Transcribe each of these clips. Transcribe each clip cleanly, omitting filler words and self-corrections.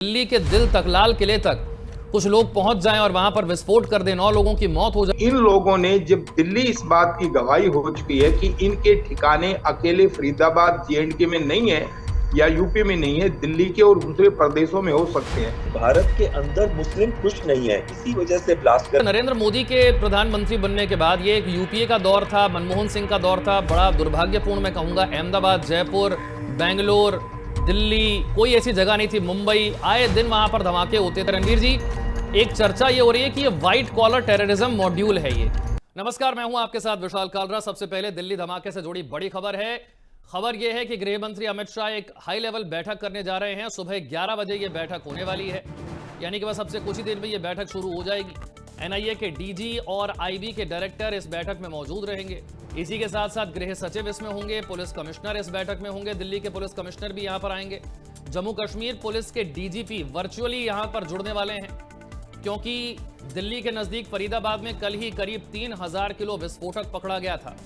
दिल्ली के दिल तक, लाल किले तक कुछ लोग पहुंच जाएं और वहां पर विस्फोट कर दें, 9 लोगों की मौत हो जाए। इन लोगों ने जब दिल्ली इस बात की गवाही हो चुकी है कि इनके ठिकाने अकेले फरीदाबाद जेएंडके में नहीं है या यूपी में नहीं है, दिल्ली के और दूसरे प्रदेशों में हो सकते हैं। भारत के अंदर मुस्लिम खुश नहीं है, इसी वजह से ब्लास्ट कर। नरेंद्र मोदी के प्रधानमंत्री बनने के बाद ये एक यूपीए का दौर था, मनमोहन सिंह का दौर था, बड़ा दुर्भाग्यपूर्ण मैं कहूंगा। अहमदाबाद, जयपुर, बेंगलोर, दिल्ली, कोई ऐसी जगह नहीं थी, मुंबई, आए दिन वहां पर धमाके होते थे। रणवीर जी, एक चर्चा ये हो रही है कि ये व्हाइट कॉलर टेररिज्म मॉड्यूल है ये। नमस्कार, मैं हूं आपके साथ विशाल कालरा। सबसे पहले दिल्ली धमाके से जुड़ी बड़ी खबर है। खबर यह है कि गृह मंत्री अमित शाह एक हाई लेवल बैठक करने जा रहे हैं। सुबह 11 बजे यह बैठक होने वाली है, यानी कि बस अब से कुछ ही देर में यह बैठक शुरू हो जाएगी। एनआईए के डीजी और आईबी के डायरेक्टर इस बैठक में मौजूद रहेंगे। इसी के साथ साथ गृह सचिव इसमें होंगे, पुलिस कमिश्नर इस बैठक में होंगे, दिल्ली के पुलिस कमिश्नर भी यहां पर आएंगे। जम्मू कश्मीर पुलिस के डीजीपी वर्चुअली यहां पर जुड़ने वाले हैं, क्योंकि दिल्ली के नजदीक फरीदाबाद में कल ही करीब 3000 किलो विस्फोटक पकड़ा गया था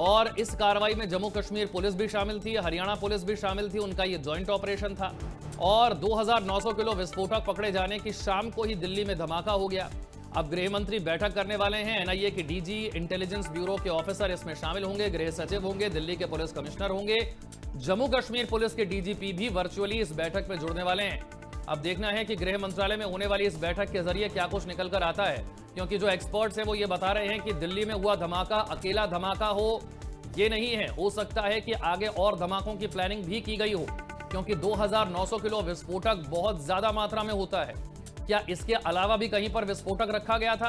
और इस कार्रवाई में जम्मू कश्मीर पुलिस भी शामिल थी, हरियाणा पुलिस भी शामिल थी। उनका यह जॉइंट ऑपरेशन था और 2900 किलो विस्फोटक पकड़े जाने की शाम को ही दिल्ली में धमाका हो गया। अब गृह मंत्री बैठक करने वाले हैं, एनआईए के डीजी, इंटेलिजेंस ब्यूरो के ऑफिसर इसमें शामिल होंगे, गृह सचिव होंगे, दिल्ली के पुलिस कमिश्नर होंगे, जम्मू कश्मीर पुलिस के डीजीपी भी वर्चुअली इस बैठक में जुड़ने वाले हैं। अब देखना है कि गृह मंत्रालय में होने वाली इस बैठक के जरिए क्या कुछ निकल कर आता है, क्योंकि जो एक्सपर्ट्स हैं वो ये बता रहे हैं कि दिल्ली में हुआ धमाका अकेला धमाका हो ये नहीं है, हो सकता है कि आगे और धमाकों की प्लानिंग भी की गई हो, क्योंकि 2900 किलो विस्फोटक बहुत ज्यादा मात्रा में होता है। क्या इसके अलावा भी कहीं पर विस्फोटक रखा गया था?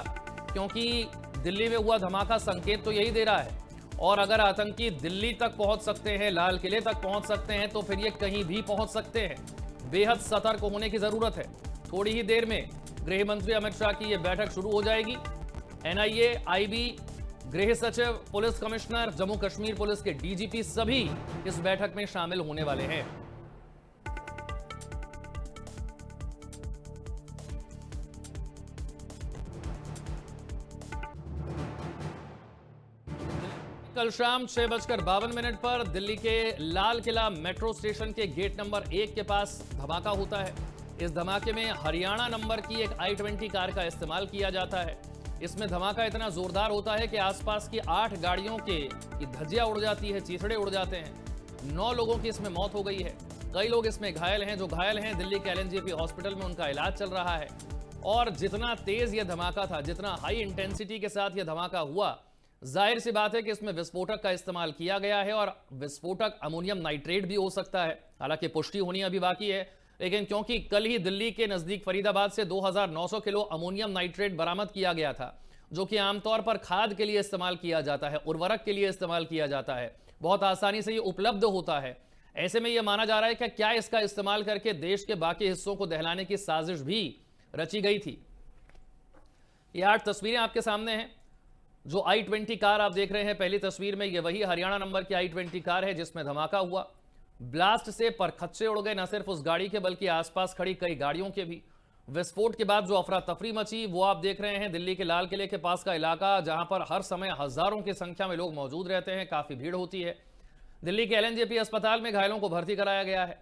क्योंकि दिल्ली में हुआ धमाका संकेत तो यही दे रहा है, और अगर आतंकी दिल्ली तक पहुंच सकते हैं, लाल किले तक पहुंच सकते हैं, तो फिर ये कहीं भी पहुंच सकते हैं। बेहद सतर्क होने की जरूरत है। थोड़ी ही देर में गृह मंत्री अमित शाह की यह बैठक शुरू हो जाएगी। एनआईए, आईबी, गृह सचिव, police commissioner, Jammu Kashmir police के डीजीपी सभी इस बैठक में शामिल होने वाले हैं। कल शाम 6:52 पर दिल्ली के लाल किला मेट्रो स्टेशन के गेट नंबर 1 के पास धमाका होता है। इस धमाके में हरियाणा नंबर की एक i20 कार का इस्तेमाल किया जाता है। इसमें धमाका इतना जोरदार होता है कि आसपास की 8 गाड़ियों की धज्जियां उड़ जाती है, चीथड़े उड़ जाते हैं। 9 लोगों की इसमें मौत हो गई है। कई लोग इसमें घायल हैं। जो घायल हैं, दिल्ली के एलएनजेपी हॉस्पिटल में उनका इलाज चल रहा है। और जितना तेज यह धमाका था, जितना हाई इंटेंसिटी के साथ यह धमाका हुआ, जाहिर सी बात है कि इसमें विस्फोटक का इस्तेमाल किया गया है और विस्फोटक अमोनियम नाइट्रेट भी हो सकता है। हालांकि पुष्टि होनी अभी बाकी है, लेकिन क्योंकि कल ही दिल्ली के नजदीक फरीदाबाद से 2900 किलो अमोनियम नाइट्रेट बरामद किया गया था, जो कि आमतौर पर खाद के लिए इस्तेमाल किया जाता है, उर्वरक के लिए इस्तेमाल किया जाता है, बहुत आसानी से ये उपलब्ध होता है। ऐसे में यह माना जा रहा है कि क्या इसका इस्तेमाल करके देश के बाकी हिस्सों को दहलाने की साजिश भी रची गई थी। ये 8 तस्वीरें आपके सामने हैं। जो i20 कार आप देख रहे हैं पहली तस्वीर में, ये वही हरियाणा नंबर की i20 कार है जिसमें धमाका हुआ। ब्लास्ट से परखच्चे उड़ गए, न सिर्फ उस गाड़ी के बल्कि आसपास खड़ी कई गाड़ियों के भी। विस्फोट के बाद जो अफरा तफरी मची वो आप देख रहे हैं दिल्ली के लाल किले के पास का इलाका, जहां पर हर समय हजारों की संख्या में लोग मौजूद रहते हैं, काफी भीड़ होती है। दिल्ली के एलएनजेपी अस्पताल में घायलों को भर्ती कराया गया है।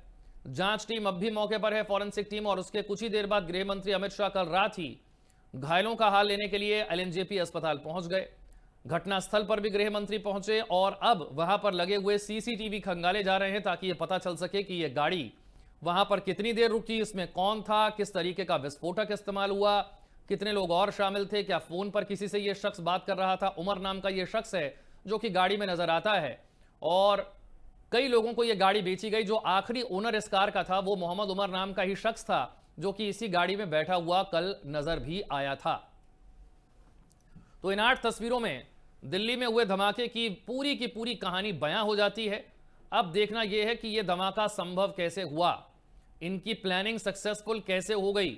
जांच टीम अब भी मौके पर है, फॉरेंसिक टीम, और उसके कुछ ही देर बाद गृह मंत्री अमित शाह कल रात ही घायलों का हाल लेने के लिए एलएनजेपी अस्पताल पहुंच गए। घटनास्थल पर भी गृह मंत्री पहुंचे और अब वहां पर लगे हुए सीसीटीवी खंगाले जा रहे हैं, ताकि यह पता चल सके कि यह गाड़ी वहां पर कितनी देर रुकी, इसमें कौन था, किस तरीके का विस्फोटक इस्तेमाल हुआ, कितने लोग और शामिल थे, क्या फोन पर किसी से यह शख्स बात कर रहा था। उमर नाम का यह शख्स है जो कि गाड़ी में नजर आता है, और कई लोगों को यह गाड़ी बेची गई। जो आखिरी ओनर इस कार का था वो मोहम्मद उमर नाम का ही शख्स था, जो कि इसी गाड़ी में बैठा हुआ कल नजर भी आया था। तो इन 8 तस्वीरों में दिल्ली में हुए धमाके की पूरी कहानी बयां हो जाती है। अब देखना यह है कि यह धमाका संभव कैसे हुआ, इनकी प्लानिंग सक्सेसफुल कैसे हो गई,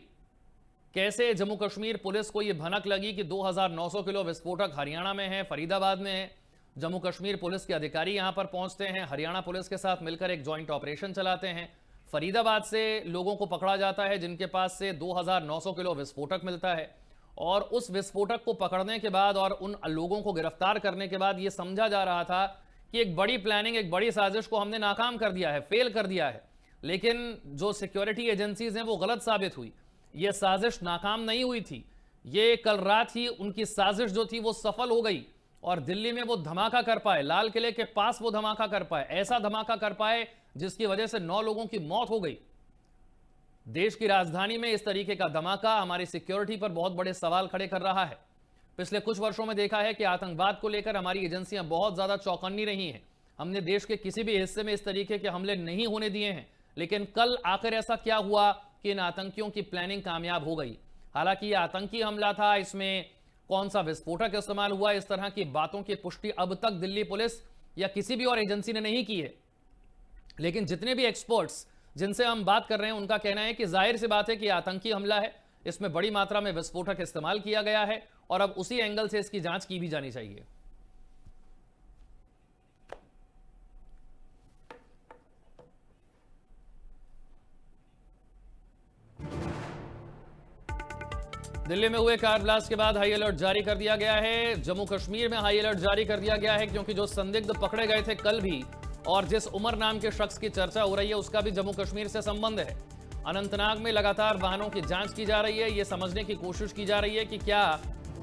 कैसे जम्मू कश्मीर पुलिस को यह भनक लगी कि 2900 किलो विस्फोटक हरियाणा में है, फरीदाबाद में है। जम्मू कश्मीर पुलिस के अधिकारी यहां पर पहुंचते हैं, हरियाणा पुलिस के साथ मिलकर एक जॉइंट ऑपरेशन चलाते हैं। फरीदाबाद से लोगों को पकड़ा जाता है जिनके पास से 2900 किलो विस्फोटक मिलता है, और उस विस्फोटक को पकड़ने के बाद और उन लोगों को गिरफ्तार करने के बाद यह समझा जा रहा था कि एक बड़ी प्लानिंग, एक बड़ी साजिश को हमने नाकाम कर दिया है, फेल कर दिया है। लेकिन जो सिक्योरिटी एजेंसीज हैं वो गलत साबित हुई। ये साजिश नाकाम नहीं हुई थी, ये कल रात ही उनकी साजिश जो थी वो सफल हो गई और दिल्ली में वो धमाका कर पाए, लाल किले के पास वो धमाका कर पाए, ऐसा धमाका कर पाए जिसकी वजह से 9 लोगों की मौत हो गई। देश की राजधानी में इस तरीके का धमाका हमारी सिक्योरिटी पर बहुत बड़े सवाल खड़े कर रहा है। पिछले कुछ वर्षों में देखा है कि आतंकवाद को लेकर हमारी एजेंसियां बहुत ज्यादा चौकन्नी रही हैं। हमने देश के किसी भी हिस्से में इस तरीके के हमले नहीं होने दिए हैं, लेकिन कल आखिर ऐसा क्या हुआ कि इन आतंकियों की प्लानिंग कामयाब हो गई। हालांकि यह आतंकी हमला था, इसमें कौन सा विस्फोटक इस्तेमाल हुआ, इस तरह की बातों की पुष्टि अब तक दिल्ली पुलिस या किसी भी और एजेंसी ने नहीं की है। लेकिन जितने भी एक्सपर्ट्स जिनसे हम बात कर रहे हैं उनका कहना है कि जाहिर सी बात है कि आतंकी हमला है, इसमें बड़ी मात्रा में विस्फोटक इस्तेमाल किया गया है और अब उसी एंगल से इसकी जांच की भी जानी चाहिए। दिल्ली में हुए कार ब्लास्ट के बाद हाई अलर्ट जारी कर दिया गया है। जम्मू कश्मीर में हाई अलर्ट जारी कर दिया गया है क्योंकि जो संदिग्ध पकड़े गए थे कल भी और जिस उमर नाम के शख्स की चर्चा हो रही है उसका भी जम्मू कश्मीर से संबंध है। अनंतनाग में लगातार वाहनों की जांच की जा रही है, यह समझने की कोशिश की जा रही है कि क्या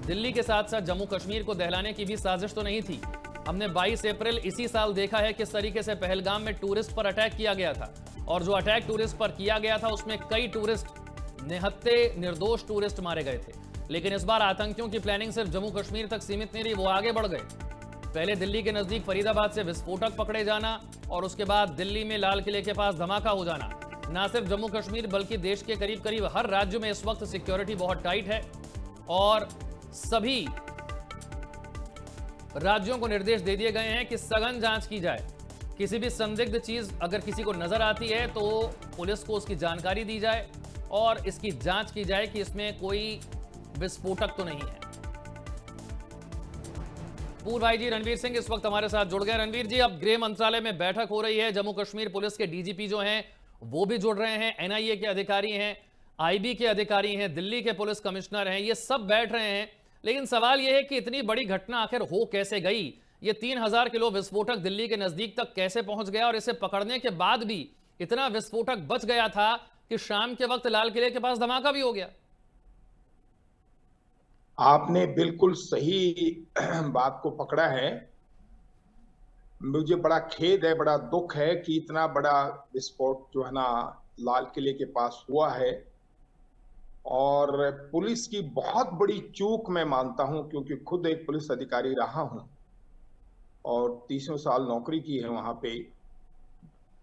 दिल्ली के साथ साथ जम्मू कश्मीर को दहलाने की भी साजिश तो नहीं थी। हमने 22 अप्रैल इसी साल देखा है किस तरीके से पहलगाम में टूरिस्ट पर अटैक किया गया था और जो अटैक टूरिस्ट पर किया गया था उसमें कई टूरिस्ट निहत्थे निर्दोष टूरिस्ट मारे गए थे। लेकिन इस बार आतंकियों की प्लानिंग सिर्फ जम्मू कश्मीर तक सीमित नहीं रही, वो आगे बढ़ गए। पहले दिल्ली के नजदीक फरीदाबाद से विस्फोटक पकड़े जाना और उसके बाद दिल्ली में लाल किले के पास धमाका हो जाना। ना सिर्फ जम्मू कश्मीर बल्कि देश के करीब करीब हर राज्य में इस वक्त सिक्योरिटी बहुत टाइट है और सभी राज्यों को निर्देश दे दिए गए हैं कि सघन जांच की जाए। किसी भी संदिग्ध चीज अगर किसी को नजर आती है तो पुलिस को उसकी जानकारी दी जाए और इसकी जांच की जाए कि इसमें कोई विस्फोटक तो नहीं है। पूर्व भाई जी रणवीर सिंह इस वक्त हमारे साथ जुड़ गए। रणवीर जी, अब गृह मंत्रालय में बैठक हो रही है, जम्मू कश्मीर पुलिस के डीजीपी जो हैं वो भी जुड़ रहे हैं, एनआईए के अधिकारी हैं, आईबी के अधिकारी हैं, दिल्ली के पुलिस कमिश्नर हैं, ये सब बैठ रहे हैं। लेकिन सवाल यह है कि इतनी बड़ी घटना आखिर हो कैसे गई? ये 3000 किलो विस्फोटक दिल्ली के नजदीक तक कैसे पहुंच गया और इसे पकड़ने के बाद भी इतना विस्फोटक बच गया था कि शाम के वक्त लाल किले के पास धमाका भी हो गया। आपने बिल्कुल सही बात को पकड़ा है। मुझे बड़ा खेद है, बड़ा दुख है कि इतना बड़ा विस्फोट जो है ना लाल किले के पास हुआ है और पुलिस की बहुत बड़ी चूक मैं मानता हूं, क्योंकि खुद एक पुलिस अधिकारी रहा हूं और 30 साल नौकरी की है वहां पे।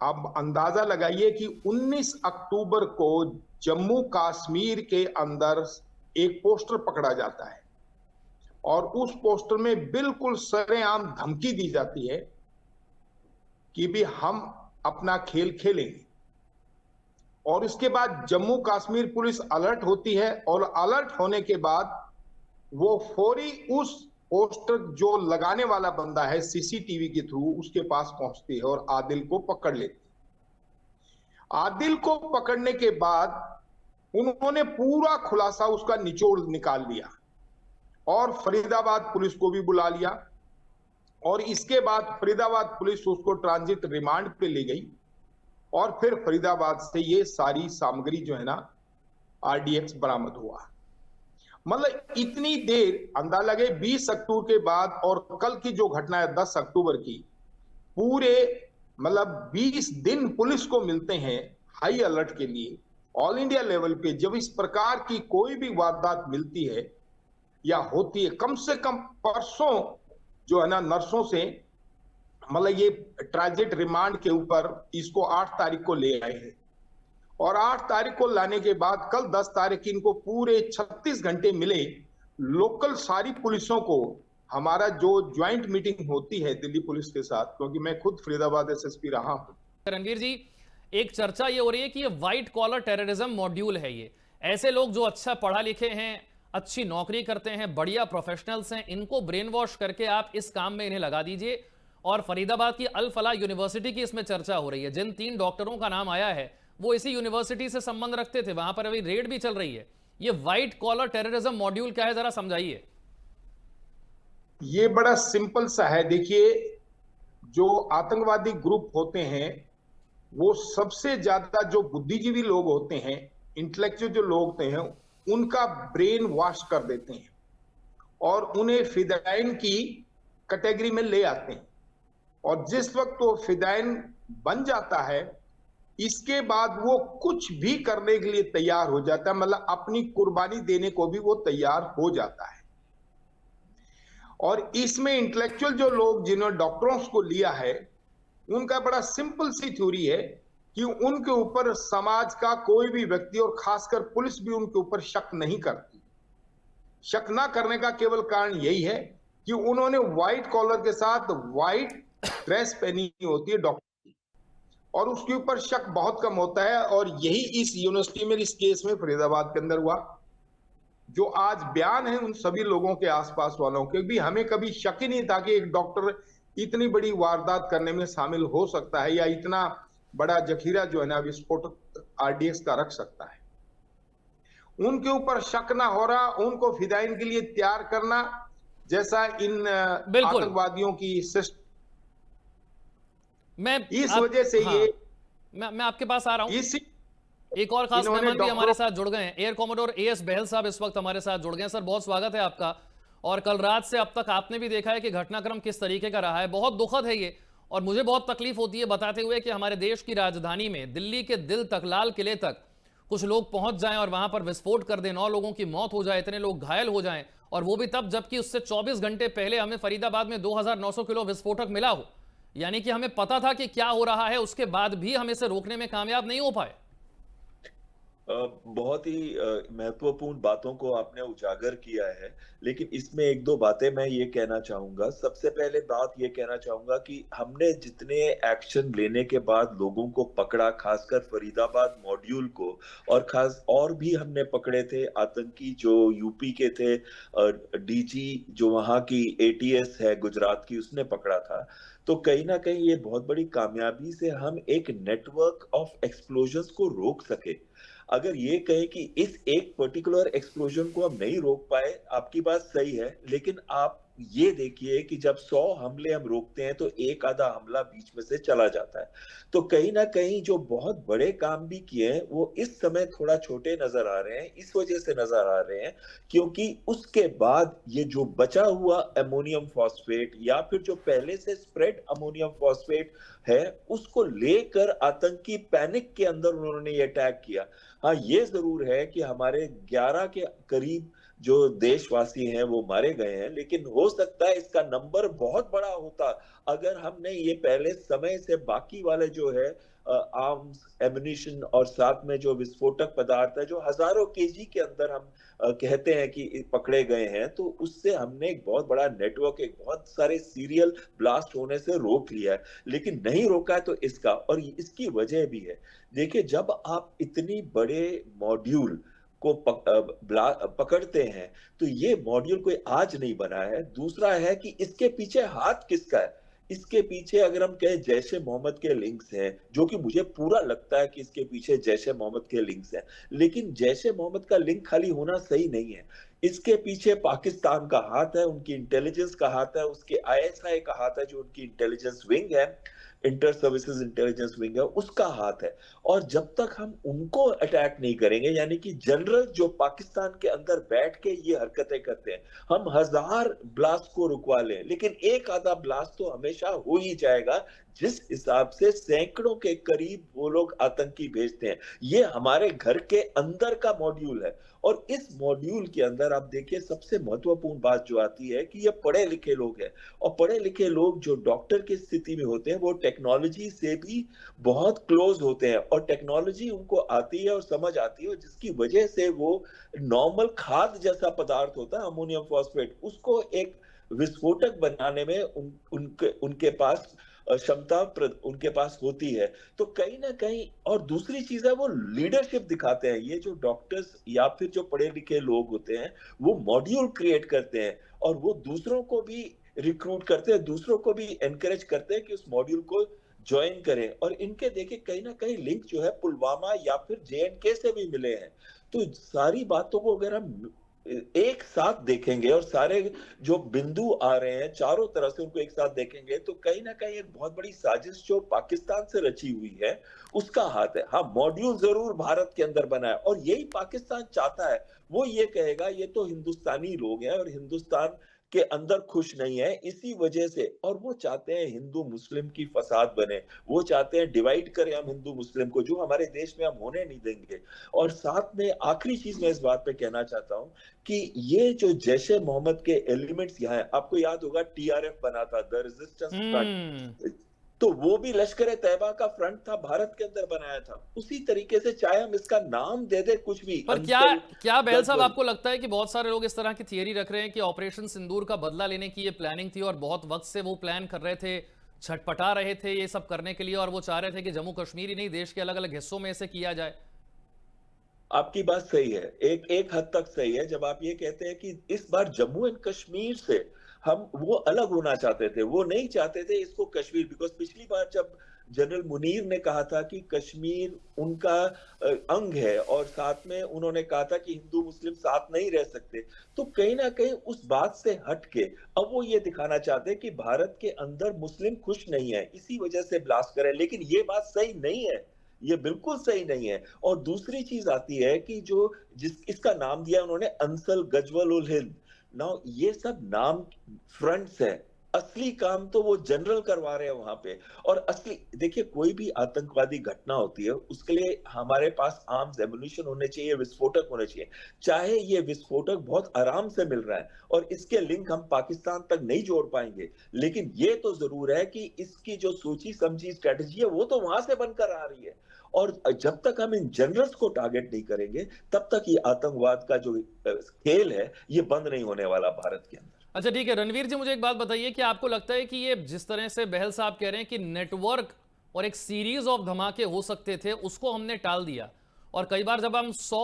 अब अंदाजा लगाइए कि 19 अक्टूबर को जम्मू कश्मीर के अंदर एक पोस्टर पकड़ा जाता है और उस पोस्टर में बिल्कुल सरेआम धमकी दी जाती है कि भी हम अपना खेल खेलेंगे। और इसके बाद जम्मू कश्मीर पुलिस अलर्ट होती है और अलर्ट होने के बाद वो फौरी उस पोस्टर जो लगाने वाला बंदा है सीसीटीवी के थ्रू उसके पास पहुंचती है और आदिल को पकड़ लेती है। आदिल को पकड़ने के बाद उन्होंने पूरा खुलासा उसका निचोड़ निकाल लिया और फरीदाबाद पुलिस को भी बुला लिया और इसके बाद फरीदाबाद पुलिस उसको ट्रांजिट रिमांड पे ले गई और फिर फरीदाबाद से ये सारी सामग्री जो है ना आरडीएक्स बरामद हुआ। मतलब इतनी देर अंदाजा लगे 20 अक्टूबर के बाद और कल की जो घटना है 10 अक्टूबर की, पूरे मतलब 20 दिन पुलिस को मिलते हैं हाई अलर्ट के लिए। ऑल इंडिया लेवल पे जब इस प्रकार की कोई भी वारदात मिलती है या होती है, कम से कम परसों जो है ना नर्सों से मतलब ये ट्रांजिट रिमांड के ऊपर इसको 8 तारीख को ले आए हैं और 8 तारीख को लाने के बाद कल 10 तारीख इनको पूरे 36 घंटे मिले लोकल सारी पुलिसों को। हमारा जो ज्वाइंट मीटिंग होती है दिल्ली पुलिस के साथ, क्योंकि मैं खुद फरीदाबाद एसएसपी रहा हूं। रणवीर जी, एक चर्चा ये हो रही है कि ये व्हाइट कॉलर टेररिज्म मॉड्यूल है। ये ऐसे लोग जो अच्छा पढ़ा लिखे हैं, अच्छी नौकरी करते हैं, बढ़िया प्रोफेशनल्स हैं, इनको ब्रेन वॉश करके आप इस काम में इन्हें लगा दीजिए। और फरीदाबाद की अल फलाह यूनिवर्सिटी की इसमें चर्चा हो रही है। जिन 3 डॉक्टरों का नाम आया है वो इसी यूनिवर्सिटी से संबंध रखते थे, वहां पर अभी रेड भी चल रही है। ये व्हाइट कॉलर टेररिज्म मॉड्यूल क्या है, जरा समझाइए। ये बड़ा सिंपल सा है। देखिए, जो आतंकवादी ग्रुप होते हैं वो सबसे ज्यादा जो बुद्धिजीवी लोग होते हैं, इंटेलेक्चुअल जो लोग होते हैं, उनका ब्रेन वॉश कर देते हैं और उन्हें फिदाइन की कैटेगरी में ले आते हैं। और जिस वक्त वो फिदाइन बन जाता है, इसके बाद वो कुछ भी करने के लिए तैयार हो जाता है, मतलब अपनी कुर्बानी देने को भी वो तैयार हो जाता है। और इसमें इंटेलेक्चुअल जो लोग जिन्होंने डॉक्टरों को लिया है, उनका बड़ा सिंपल सी थ्योरी है कि उनके ऊपर समाज का कोई भी व्यक्ति और खासकर पुलिस भी उनके ऊपर शक नहीं करती। शक ना करने का केवल कारण यही है कि उन्होंने व्हाइट कॉलर के साथ व्हाइट ड्रेस पहनी होती है डॉक्टर की, और उसके ऊपर शक बहुत कम होता है। और यही इस यूनिवर्सिटी में, इस केस में फरीदाबाद के अंदर हुआ। जो आज बयान है उन सभी लोगों के आसपास वालों के भी, हमें कभी शक ही नहीं था कि एक डॉक्टर इतनी बड़ी वारदात करने में शामिल हो सकता है या इतना बड़ा जखीरा जो है ना विस्फोटक आरडीएक्स का रख सकता है। उनके ऊपर शक ना हो रहा, उनको फिदाइन के लिए तैयार करना, जैसा इन बिल्कुल। आतंकवादियों की इस आप, वजह से हाँ, ये मैं आपके पास आ रहा हूं। इसी एक और खास इन्होंने मेहमान भी हमारे डॉक्टरों साथ जुड़ गए हैं, एयर कॉमोडोर एएस बहल साहब इस वक्त हमारे साथ जुड़ गए हैं। सर, बहुत स्वागत है आपका। और कल रात से अब तक आपने भी देखा है कि घटनाक्रम किस तरीके का रहा है। बहुत दुखद है ये, और मुझे बहुत तकलीफ होती है बताते हुए कि हमारे देश की राजधानी में, दिल्ली के दिल तक, लाल किले तक कुछ लोग पहुंच जाएं और वहां पर विस्फोट कर दें, 9 लोगों की मौत हो जाए, इतने लोग घायल हो जाएं, और वो भी तब जबकि उससे 24 घंटे पहले हमें फरीदाबाद में 2900 किलो विस्फोटक मिला हो। यानी कि हमें पता था कि क्या हो रहा है, उसके बाद भी हम इसे रोकने में कामयाब नहीं हो पाए। बहुत ही महत्वपूर्ण बातों को आपने उजागर किया है, लेकिन इसमें एक दो बातें मैं ये कहना चाहूंगा। सबसे पहले बात ये कहना चाहूंगा कि हमने जितने एक्शन लेने के बाद लोगों को पकड़ा, खासकर फरीदाबाद मॉड्यूल को, और खास और भी हमने पकड़े थे आतंकी जो यूपी के थे, डीजी जो वहां की एटीएस है गुजरात की, उसने पकड़ा था। तो कहीं ना कहीं ये बहुत बड़ी कामयाबी से हम एक नेटवर्क ऑफ एक्सप्लोजन्स को रोक सके। अगर ये कहे कि इस एक पर्टिकुलर एक्सप्लोजन को हम नहीं रोक पाए, आपकी बात सही है, लेकिन आप ये देखिए कि जब 100 हमले हम रोकते हैं तो एक आधा हमला बीच में से चला जाता है। तो कहीं ना कहीं जो बहुत बड़े काम भी किए हैं वो इस समय थोड़ा छोटे नजर आ रहे हैं। इस वजह से नजर आ रहे हैं क्योंकि उसके बाद ये जो बचा हुआ अमोनियम फॉस्फेट या फिर जो पहले से स्प्रेड अमोनियम फॉस्फेट है, उसको लेकर आतंकी पैनिक के अंदर उन्होंने ये अटैक किया। हाँ, ये जरूर है कि हमारे 11 के करीब जो देशवासी हैं वो मारे गए हैं, लेकिन हो सकता है इसका नंबर बहुत बड़ा होता अगर हमने ये पहले समय से बाकी वाले जो है आर्म्स, एम्युनिशन और साथ में जो विस्फोटक पदार्थ है जो हजारों केजी के अंदर हम कहते हैं कि पकड़े गए हैं, तो उससे हमने एक बहुत बड़ा नेटवर्क, एक बहुत सारे सीरियल ब्लास्ट होने से रोक लिया है। लेकिन नहीं रोका है तो इसका, और इसकी वजह भी है। देखिए, जब आप इतनी बड़े मॉड्यूल को पकड़ते हैं तो ये मॉड्यूल कोई आज नहीं बना है। दूसरा है कि इसके पीछे हाथ किसका है। इसके पीछे अगर हम कहें जैश ए मोहम्मद के लिंक्स हैं, जो कि मुझे पूरा लगता है कि इसके पीछे जैश ए मोहम्मद के लिंक्स हैं, लेकिन जैश ए मोहम्मद का लिंक खाली होना सही नहीं है। इसके पीछे पाकिस्तान का हाथ है, उनकी इंटेलिजेंस का हाथ है, उसके आईएसआई का हाथ है, जो उनकी इंटेलिजेंस विंग है, इंटर सर्विसेज इंटेलिजेंस विंग है, उसका हाथ है। और जब तक हम उनको अटैक नहीं करेंगे, यानी कि जनरल जो पाकिस्तान के अंदर बैठ के ये हरकतें करते हैं, हम 1000 ब्लास्ट को रुकवा लें, लेकिन एक आधा ब्लास्ट तो हमेशा हो ही जाएगा। जिस हिसाब से सैकड़ों के करीब वो लोग आतंकी भेजते हैं, ये हमारे घर के अंदर का मॉड्यूल है। और इस मॉड्यूल के अंदर आप देखिए, सबसे महत्वपूर्ण बात जो आती है कि ये पढ़े लिखे लोग हैं, और पढ़े लिखे लोग जो डॉक्टर की स्थिति में होते हैं वो टेक्नोलॉजी से भी बहुत क्लोज होते हैं, और टेक्नोलॉजी उनको आती है और समझ आती है, जिसकी वजह से वो नॉर्मल खाद जैसा पदार्थ होता है अमोनियम फॉस्फेट, उसको एक विस्फोटक बनाने में उनके पास क्षमता उनके पास होती है। तो कहीं ना कहीं, और दूसरी चीज है वो लीडरशिप दिखाते हैं। ये जो डॉक्टर्स या फिर जो पढ़े लिखे लोग होते हैं वो मॉड्यूल क्रिएट करते हैं, और वो दूसरों को भी रिक्रूट करते हैं, दूसरों को भी एनकरेज करते हैं कि उस मॉड्यूल को ज्वाइन करें। और इनके देखिए कहीं ना कहीं लिंक जो है पुलवामा या फिर जेएंडके से भी मिले हैं। तो सारी बातों को अगर हम एक साथ देखेंगे और सारे जो बिंदु आ रहे हैं चारों तरफ से उनको एक साथ देखेंगे तो कहीं ना कहीं एक बहुत बड़ी साजिश जो पाकिस्तान से रची हुई है उसका हाथ है। हाँ, मॉड्यूल जरूर भारत के अंदर बना है और यही पाकिस्तान चाहता है। वो ये कहेगा ये तो हिंदुस्तानी लोग हैं और हिंदुस्तान के अंदर खुश नहीं है, इसी वजह से। और वो चाहते हैं हिंदू मुस्लिम की फसाद बने, वो चाहते हैं डिवाइड करें हम हिंदू मुस्लिम को, जो हमारे देश में हम होने नहीं देंगे। और साथ में आखिरी चीज मैं इस बात पे कहना चाहता हूं कि ये जो जैश ए मोहम्मद के एलिमेंट्स यहाँ है, आपको याद होगा टीआरएफ बना था, द रेजिस्टेंस फ्रंट, तो वो भी लश्कर तैयबा का फ्रंट था, भारत के अंदर बनाया था। उसी तरीके से चाहे हम इसका नाम दे दे कुछ भी, पर क्या बहल साहब आपको लगता है कि बहुत सारे लोग इस तरह की थियरी रख रहे हैं कि ऑपरेशन सिंदूर का बदला लेने की ये प्लानिंग थी और बहुत वक्त से वो प्लान कर रहे थे, छटपटा रहे थे ये सब करने के लिए, और वो चाह रहे थे कि जम्मू कश्मीर ही नहीं देश के अलग अलग हिस्सों में इसे किया जाए? आपकी बात सही है, एक हद तक सही है जब आप ये कहते हैं कि इस बार जम्मू एंड कश्मीर से हम वो अलग होना चाहते थे, वो नहीं चाहते थे इसको कश्मीर। बिकॉज पिछली बार जब जनरल मुनीर ने कहा था कि कश्मीर उनका अंग है और साथ में उन्होंने कहा था कि हिंदू मुस्लिम साथ नहीं रह सकते, तो कहीं ना कहीं उस बात से हट के अब वो ये दिखाना चाहते हैं कि भारत के अंदर मुस्लिम खुश नहीं है, इसी वजह से ब्लास्ट करें। लेकिन ये बात सही नहीं है, ये बिल्कुल सही नहीं है। और दूसरी चीज आती है कि जो इसका नाम दिया उन्होंने अंसल गजवल उल हिंद, नाउ ये सब नाम फ्रंट्स है, असली काम तो वो जनरल करवा रहे हैं वहां पे। और असली देखिए, कोई भी आतंकवादी घटना होती है उसके लिए हमारे पास आर्म्स एम्युनिशन होने चाहिए, विस्फोटक होने चाहिए। चाहे ये विस्फोटक बहुत आराम से मिल रहा है और इसके लिंक हम पाकिस्तान तक नहीं जोड़ पाएंगे, लेकिन ये तो जरूर है कि इसकी जो सोची समझी स्ट्रेटजी है वो तो वहां से बनकर आ रही है। और जब तक हम इन जनरल्स को टारगेट नहीं करेंगे तब तक ये आतंकवाद का जो खेल है ये बंद नहीं होने वाला भारत के अंदर। अच्छा ठीक है रणवीर जी, मुझे एक बात बताइए कि आपको लगता है कि ये जिस तरह से बहल साहब कह रहे हैं कि नेटवर्क और एक सीरीज ऑफ धमाके हो सकते थे उसको हमने टाल दिया, और कई बार जब हम 100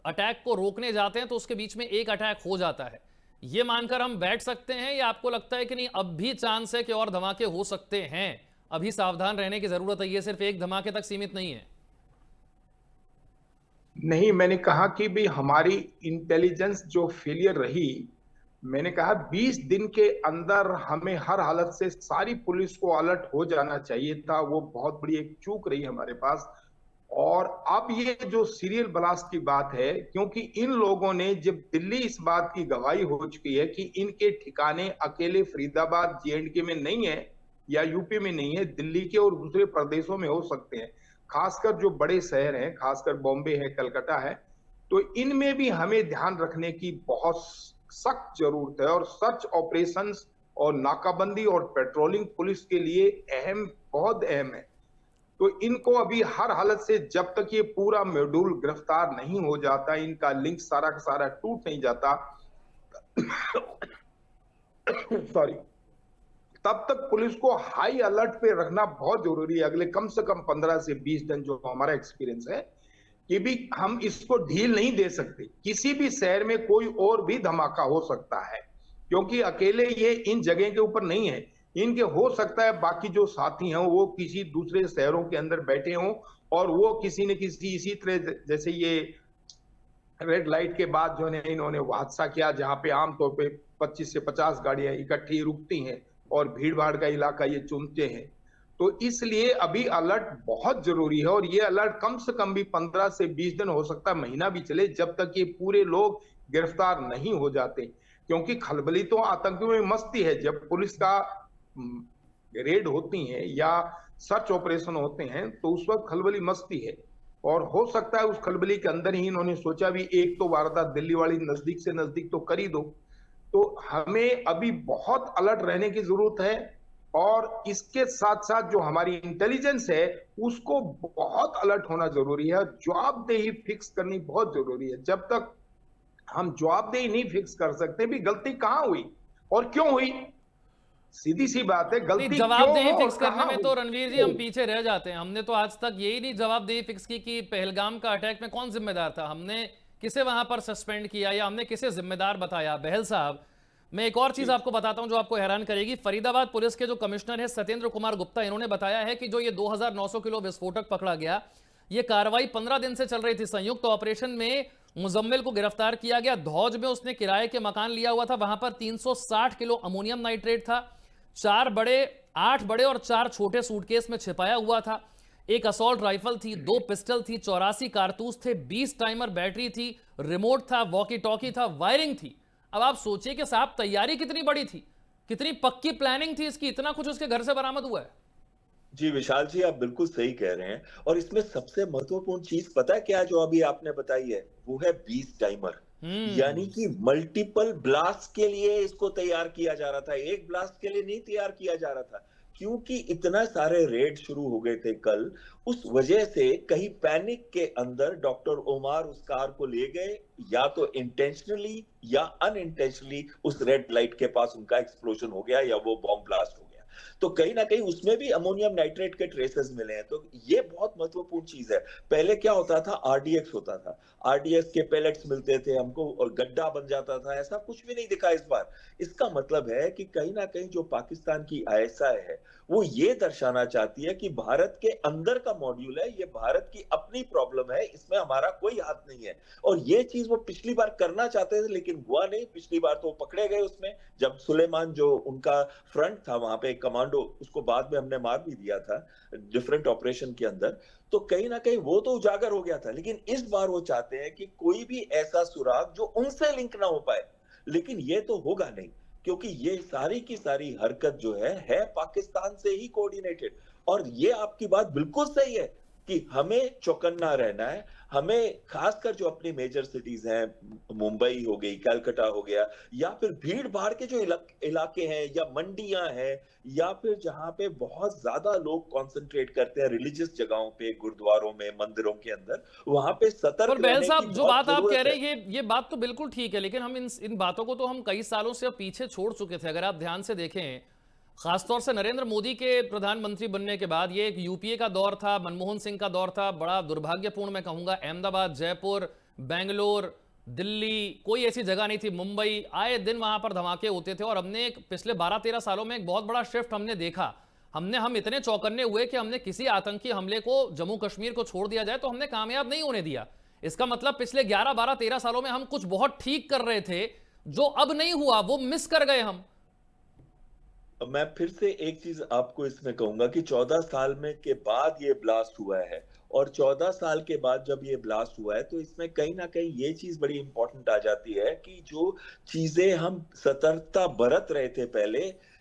अटैक को रोकने जाते हैं तो उसके बीच में एक अटैक हो जाता है, ये मानकर हम बैठ सकते हैं, या आपको लगता है कि नहीं अब भी चांस है कि और धमाके हो सकते हैं, अभी सावधान रहने की जरूरत है, ये सिर्फ एक धमाके तक सीमित नहीं है? नहीं, मैंने कहा कि भी हमारी इंटेलिजेंस जो फेलियर रही, मैंने कहा 20 दिन के अंदर हमें हर हालत से सारी पुलिस को अलर्ट हो जाना चाहिए था। वो बहुत बड़ी एक चूक रही हमारे पास। और अब ये जो सीरियल ब्लास्ट की बात है, क्योंकि इन लोगों ने जब दिल्ली इस बात की गवाही हो चुकी है कि इनके ठिकाने अकेले फरीदाबाद J&K में नहीं है या यूपी में नहीं है, दिल्ली के और दूसरे प्रदेशों में हो सकते हैं, खासकर जो बड़े शहर हैं, खासकर बॉम्बे है, कलकत्ता है, तो इनमें भी हमें ध्यान रखने की बहुत सख्त जरूरत है। और सर्च ऑपरेशंस और नाकाबंदी और पेट्रोलिंग पुलिस के लिए बहुत अहम है। तो इनको अभी हर हालत से जब तक ये पूरा मॉड्यूल गिरफ्तार नहीं हो जाता, इनका लिंक सारा का सारा टूट नहीं जाता सॉरी, तब तक पुलिस को हाई अलर्ट पे रखना बहुत जरूरी है। अगले कम से कम 15 से 20 दिन, जो हमारा एक्सपीरियंस है कि भी हम इसको ढील नहीं दे सकते। किसी भी शहर में कोई और भी धमाका हो सकता है, क्योंकि अकेले ये इन जगह के ऊपर नहीं है, इनके हो सकता है बाकी जो साथी हैं वो किसी दूसरे शहरों के अंदर बैठे हों और वो किसी न किसी इसी तरह, जैसे ये रेड लाइट के बाद जो है इन्होंने हादसा किया जहां पे आमतौर पे 25 से 50 गाड़ियां इकट्ठी रुकती हैं और भीड़ भाड़ का इलाका ये चुनते हैं। तो इसलिए अभी अलर्ट बहुत जरूरी है, और ये अलर्ट कम से कम भी 15 से 20 दिन, हो सकता है महीना भी चले, जब तक ये पूरे लोग गिरफ्तार नहीं हो जाते। क्योंकि खलबली तो आतंकियों में मस्ती है, जब पुलिस का रेड होती है या सर्च ऑपरेशन होते हैं तो उस वक्त खलबली मस्ती है। और हो सकता है उस खलबली के अंदर ही इन्होंने सोचा भी एक तो वारदात दिल्ली वाली नजदीक से नजदीक तो कर ही दो। तो हमें अभी बहुत अलर्ट रहने की जरूरत है, और इसके साथ साथ जो हमारी इंटेलिजेंस है उसको बहुत अलर्ट होना जरूरी है। जवाबदेही फिक्स करनी बहुत जरूरी है। जब तक हम जवाबदेही नहीं फिक्स कर सकते भी गलती कहां हुई और क्यों हुई, सीधी सी बात है, गलती जवाबदेही फिक्स करने में तो रणवीर जी हम पीछे रह जाते हैं। हमने तो आज तक यही नहीं जवाबदेही फिक्स की कि पहलगाम का अटैक में कौन जिम्मेदार था, हमने किसे वहां पर सस्पेंड किया या हमने किसे जिम्मेदार बताया। बहल साहब, मैं एक और चीज आपको बताता हूं जो आपको हैरान करेगी। फरीदाबाद पुलिस के जो कमिश्नर है सत्येंद्र कुमार गुप्ता, इन्होंने बताया है कि जो ये 2900 किलो विस्फोटक पकड़ा गया, ये कार्रवाई 15 दिन से चल रही थी। संयुक्त ऑपरेशन में मुजम्मिल को गिरफ्तार किया गया। धौज में उसने किराए के मकान लिया हुआ था, वहां पर 360 किलो अमोनियम नाइट्रेट था। 8 बड़े और 4 छोटे सूटकेस में छिपाया हुआ था। एक असॉल्ट राइफल थी, 2 पिस्टल थी, 84 कारतूस थे, 20 टाइमर बैटरी थी, रिमोट था, वॉकी टॉकी था, वायरिंग थी। अब आप सोचिए कि साहब तैयारी कितनी बड़ी थी, कितनी पक्की प्लानिंग थी इसकी, इतना कुछ उसके घर से बरामद हुआ है। जी विशाल जी, आप बिल्कुल सही कह रहे हैं। और इसमें सबसे महत्वपूर्ण चीज पता है क्या, जो अभी आपने बताई है, वो है 20 टाइमर। यानी कि मल्टीपल ब्लास्ट के लिए इसको तैयार किया जा रहा था, एक ब्लास्ट के लिए नहीं तैयार किया जा रहा था। क्योंकि इतना सारे रेड शुरू हो गए थे कल, उस वजह से कहीं पैनिक के अंदर डॉक्टर ओमार उस कार को ले गए, या तो इंटेंशनली या अनइंटेंशनली उस रेड लाइट के पास उनका एक्सप्लोजन हो गया, या वो बॉम्ब ब्लास्ट हो गया। तो कहीं ना कहीं उसमें भी अमोनियम नाइट्रेट के ट्रेसेस मिले हैं। तो ये बहुत महत्वपूर्ण चीज है। पहले क्या होता था, आरडीएक्स होता था, आरडीएक्स के पेलेट्स मिलते थे हमको और गड्ढा बन जाता था, ऐसा कुछ भी नहीं दिखा इस बार। इसका मतलब है कि कहीं ना कहीं जो पाकिस्तान की आईएसआई है वो ये दर्शाना चाहती है कि भारत के अंदर का मॉड्यूल है, ये भारत की अपनी प्रॉब्लम है, इसमें हमारा कोई हाथ नहीं है। और ये चीज वो पिछली बार करना चाहते थे लेकिन हुआ नहीं। पिछली बार तो वो पकड़े गए उसमें, जब सुलेमान जो उनका फ्रंट था वहां पे कमांडो, उसको बाद में हमने मार भी दिया था डिफरेंट ऑपरेशन के अंदर। तो कहीं ना कहीं वो तो उजागर हो गया था, लेकिन इस बार वो चाहते हैं कि कोई भी ऐसा सुराग जो उनसे लिंक ना हो पाए। लेकिन ये तो होगा नहीं, क्योंकि ये सारी की सारी हरकत जो है पाकिस्तान से ही कोऑर्डिनेटेड। और ये आपकी बात बिल्कुल सही है कि हमें चौकन्ना रहना है। हमें खासकर जो अपनी मेजर सिटीज हैं, मुंबई हो गई, कलकत्ता हो गया, या फिर भीड़ भाड़ के जो इलाके हैं, या मंडियां हैं, या फिर जहां पे बहुत ज्यादा लोग कॉन्सेंट्रेट करते हैं रिलीजियस जगहों पे, गुरुद्वारों में, मंदिरों के अंदर, वहां पे पर सतर्क बहल रहने की साहब, जो बहुत बात आप कह जरूरत रहे है। हैं ये बात तो बिल्कुल ठीक है, लेकिन हम इन बातों को तो हम कई सालों से अब पीछे छोड़ चुके थे। अगर आप ध्यान से देखें, खासतौर से नरेंद्र मोदी के प्रधानमंत्री बनने के बाद, ये एक यूपीए का दौर था, मनमोहन सिंह का दौर था, बड़ा दुर्भाग्यपूर्ण मैं कहूंगा। अहमदाबाद, जयपुर, बेंगलोर, दिल्ली, कोई ऐसी जगह नहीं थी, मुंबई, आए दिन वहां पर धमाके होते थे। और हमने पिछले 12-13 सालों में एक बहुत बड़ा शिफ्ट हमने देखा। हम इतने चौकन्ने हुए कि हमने किसी आतंकी हमले को, जम्मू कश्मीर को छोड़ दिया जाए तो हमने कामयाब नहीं होने दिया। इसका मतलब पिछले 11, 12, 13 सालों में हम कुछ बहुत ठीक कर रहे थे, जो अब नहीं हुआ, वो मिस कर गए हम। मैं फिर से एक चीज आपको इसमें कहूंगा कि 14 साल में के बाद ये ब्लास्ट हुआ है, और 14 साल के बाद जब ये ब्लास्ट हुआ है तो इसमें कहीं ना कहीं ये चीज बड़ी इंपॉर्टेंट आ जाती है कि जो चीजें हम सतर्कता बरत रहे थे पहले,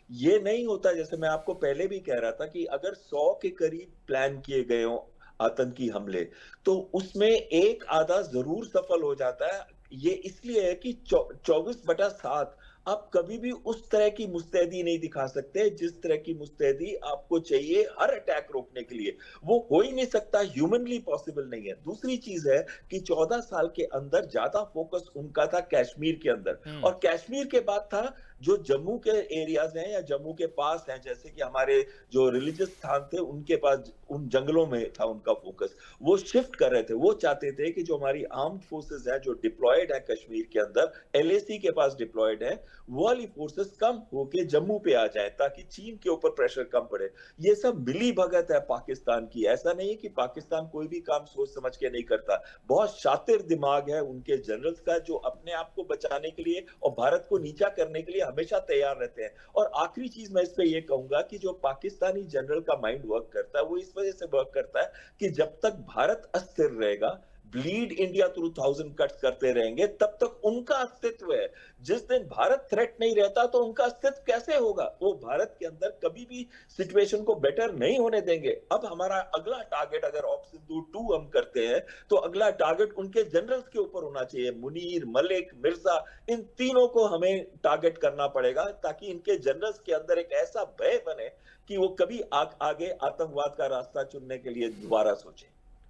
ये नहीं होता। जैसे मैं आपको पहले भी कह रहा था कि अगर 100 के करीब प्लान किए गए हो आतंकी हमले, तो उसमें एक आधा जरूर सफल हो जाता है। ये इसलिए है कि 24/7 आप कभी भी उस तरह की मुस्तैदी नहीं दिखा सकते जिस तरह की मुस्तैदी आपको चाहिए हर अटैक रोकने के लिए। वो हो ही नहीं सकता, ह्यूमनली पॉसिबल नहीं है। दूसरी चीज है कि 14 साल के अंदर ज्यादा फोकस उनका था कश्मीर के अंदर, और कश्मीर के बाद था जो जम्मू के एरियाज हैं या जम्मू के पास हैं, जैसे कि हमारे जो रिलीजियस स्थान थे उनके पास, उन जंगलों में था उनका फोकस। वो शिफ्ट कर रहे थे, वो चाहते थे कि जो हमारी आर्म्ड फोर्सेस है जो डिप्लॉयड है कश्मीर के अंदर, एलएसी के पास डिप्लॉयड है, वो वाली फोर्सेस कम होके जम्मू पे आ जाए ताकि चीन के ऊपर प्रेशर कम पड़े। ये सब मिली भगत है पाकिस्तान की। ऐसा नहीं है कि पाकिस्तान कोई भी काम सोच समझ के नहीं करता। बहुत शातिर दिमाग है उनके जनरल्स का, जो अपने आप को बचाने के लिए और भारत को नीचा करने के लिए हमेशा तैयार रहते हैं। और आखिरी चीज मैं इस पे ये कहूंगा कि जो पाकिस्तानी जनरल का माइंड वर्क करता है वो इस वजह से वर्क करता है कि जब तक भारत अस्थिर रहेगा, ब्लीड इंडिया थ्रू 1000 कट्स करते रहेंगे, तब तक उनका अस्तित्व है। जिस दिन भारत थ्रेट नहीं रहता तो उनका अस्तित्व कैसे होगा? वो भारत के अंदर कभी भी सिचुएशन को बेटर नहीं होने देंगे। अब हमारा अगला टारगेट, अगर ऑप्शन 2 हम करते हैं, तो अगला टारगेट उनके जनरल्स के ऊपर होना चाहिए। मुनीर, मलिक, मिर्जा, इन तीनों को हमें टारगेट करना पड़ेगा ताकि इनके जनरल्स के अंदर एक ऐसा भय बने कि वो कभी आगे आतंकवाद का रास्ता चुनने के लिए दोबारा सोचें।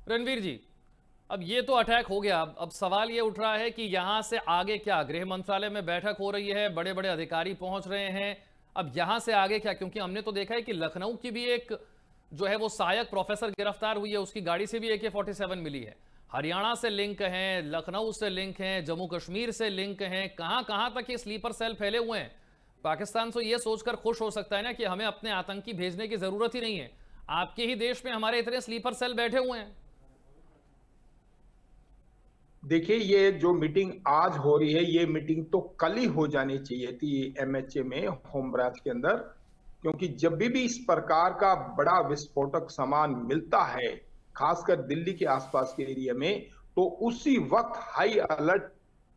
रणवीर जी, अब ये तो अटैक हो गया, अब सवाल ये उठ रहा है कि यहां से आगे क्या? गृह मंत्रालय में बैठक हो रही है, बड़े बड़े अधिकारी पहुंच रहे हैं, अब यहां से आगे क्या? क्योंकि हमने तो देखा है कि लखनऊ की भी एक जो है वो सहायक प्रोफेसर गिरफ्तार हुई है, उसकी गाड़ी से भी AK-47 मिली है। हरियाणा से लिंक हैं, लखनऊ से लिंक हैं, जम्मू कश्मीर से लिंक हैं, कहां कहां तक ये स्लीपर सेल फैले हुए हैं। पाकिस्तान तो ये सोचकर खुश हो सकता है ना कि हमें अपने आतंकी भेजने की जरूरत ही नहीं है, आपके ही देश में हमारे इतने स्लीपर सेल बैठे हुए हैं। देखिए, ये जो मीटिंग आज हो रही है, ये मीटिंग तो कल ही हो जानी चाहिए थी एमएचए में, होम ब्रांच के अंदर, क्योंकि जब भी इस प्रकार का बड़ा विस्फोटक सामान मिलता है, खासकर दिल्ली के आसपास के एरिया में, तो उसी वक्त हाई अलर्ट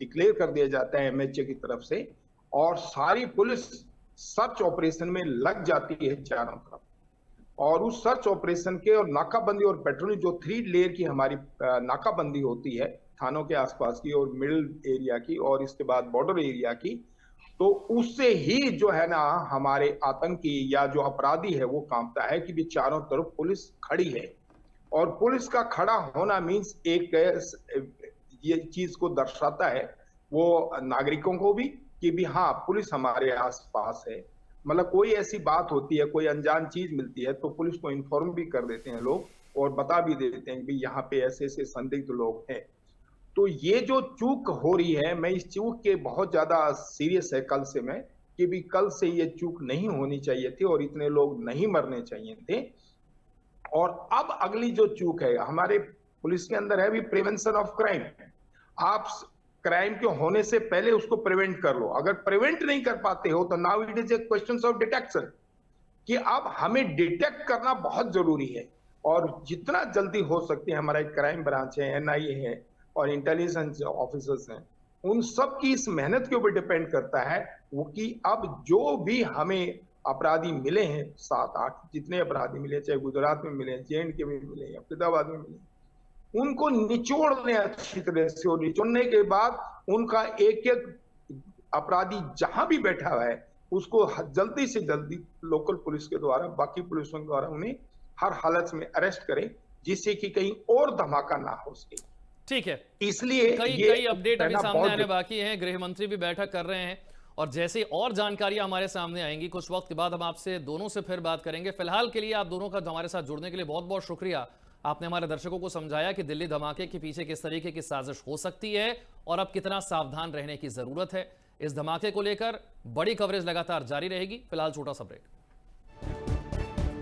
डिक्लेयर कर दिया जाता है एमएचए की तरफ से और सारी पुलिस सर्च ऑपरेशन में लग जाती है चारों तरफ। और उस सर्च ऑपरेशन के और नाकाबंदी और पेट्रोलिंग, जो 3 लेयर की हमारी नाकाबंदी होती है थानों के आसपास की और मिडिल एरिया की और इसके बाद बॉर्डर एरिया की, तो उससे ही जो है ना हमारे आतंकी या जो अपराधी है वो कांपता है कि भी चारों तरफ पुलिस खड़ी है। और पुलिस का खड़ा होना मीन्स एक ये चीज को दर्शाता है वो नागरिकों को भी कि भी हाँ, पुलिस हमारे आसपास है। मतलब कोई ऐसी बात होती है, कोई अनजान चीज मिलती है तो पुलिस को इन्फॉर्म भी कर देते हैं लोग और बता भी देते हैं कि यहाँ पे ऐसे ऐसे संदिग्ध लोग हैं। तो ये जो चूक हो रही है, मैं इस चूक के बहुत ज्यादा सीरियस है कल से मैं, कि भी कल से ये चूक नहीं होनी चाहिए थी और इतने लोग नहीं मरने चाहिए थे। और अब अगली जो चूक है हमारे पुलिस के अंदर है भी प्रिवेंशन ऑफ क्राइम। आप क्राइम के होने से पहले उसको प्रिवेंट कर लो। अगर प्रिवेंट नहीं कर पाते हो तो now it is a question of detection, कि अब हमें डिटेक्ट करना बहुत जरूरी है और जितना जल्दी हो सकती है हमारा एक क्राइम ब्रांच है, एनआईए है और इंटेलिजेंस ऑफिसर्स हैं, उन सब की इस मेहनत के ऊपर डिपेंड करता है वो कि अब जो भी हमें अपराधी मिले हैं 7-8 जितने अपराधी मिले, चाहे गुजरात में मिले, जेएंडके में मिले या फरीदाबाद में मिले, उनको निचोड़ लें अच्छी तरह से और निचोड़ने के बाद उनका एक एक अपराधी जहां भी बैठा हुआ है उसको जल्दी से जल्दी लोकल पुलिस के द्वारा, बाकी पुलिसों के द्वारा उन्हें हर हालत में अरेस्ट करें जिससे कि कहीं और धमाका ना हो सके। ठीक है, इसलिए कई अपडेट अभी सामने आने बाकी हैं। गृह मंत्री भी बैठक कर रहे हैं और जैसे और जानकारियां हमारे सामने आएंगी कुछ वक्त के बाद हम आपसे दोनों से फिर बात करेंगे। फिलहाल के लिए आप दोनों का हमारे साथ जुड़ने के लिए बहुत बहुत शुक्रिया। आपने हमारे दर्शकों को समझाया कि दिल्ली धमाके के पीछे किस तरीके की साजिश हो सकती है और अब कितना सावधान रहने की जरूरत है। इस धमाके को लेकर बड़ी कवरेज लगातार जारी रहेगी। फिलहाल छोटा सा ब्रेक।